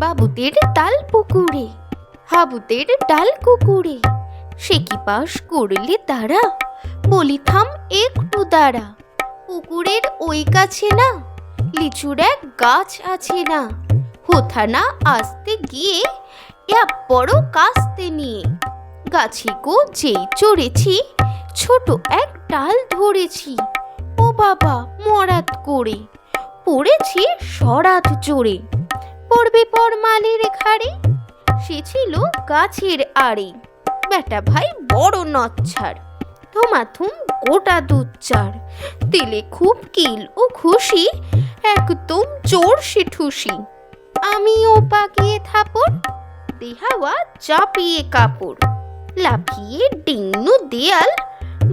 বাবুদের তাল পুকুরে, হাবুদের ডাল কুকুরে, সে কি পাশ করলে তারা, বলি থাম একটু দাঁড়া। পুকুরের ওই কাছে না লিচুর এক গাছ আছে না, হোথা না আসতে গিয়ে এক বড় কাস্তে নিয়ে, গাছে গো যেই চড়েছি ছোট এক ডাল ধরেছি, ও বাবা মরাত করে পড়েছি সরাত জোরে। পড়বে পরমালের ঘাড়ে, সে ছিল গাছের আড়ে, বেটা ভাই বড় নচ্ছার, ধুমাধুম গোটা দুচ্চার, দিলে খুব কিল ও খুশি, একদম জোর সে ঠুসি। আমিও পাকিয়ে থাপড়, দেহাওয়া চাপিয়ে কাপড়, লাফিয়ে ডিঙ্গু দেয়াল,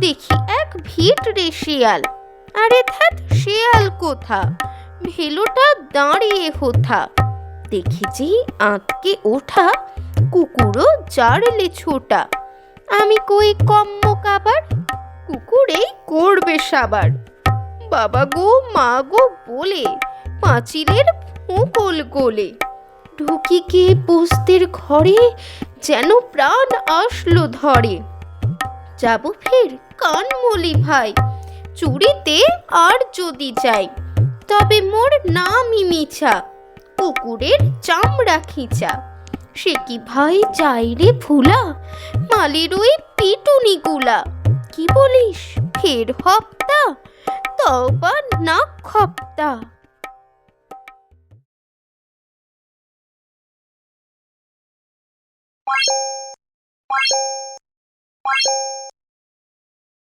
দেখি এক ভিটরে শেয়াল। আরে ধ্যাত শেয়াল কোথা, ভেলোটা দাঁড়িয়ে হোথা, দেখেছি আঁতকে ওঠা, কুকুরও জারলে ছোটা। আমি কই কম্ম কাবার, কুকুরেই করবে সাবার। বাবা গো মা গো বলে পাঁচিলের ফোঁকল গোলে, ঢুকি কে পোস্তের ঘরে, যেন প্রাণ আসলো ধরে। যাব ফের কানমলি ভাই, চুরিতে আর যদি যাই, তবে মোর নামই মিছা, কুকুরের চামড়া খিঁচা। সে কি ভাই যাই রে ভুলা, মালির ওই পিটুনি গুলা। কি বলিস ফের হপ্তা, তবা না খপ্তা।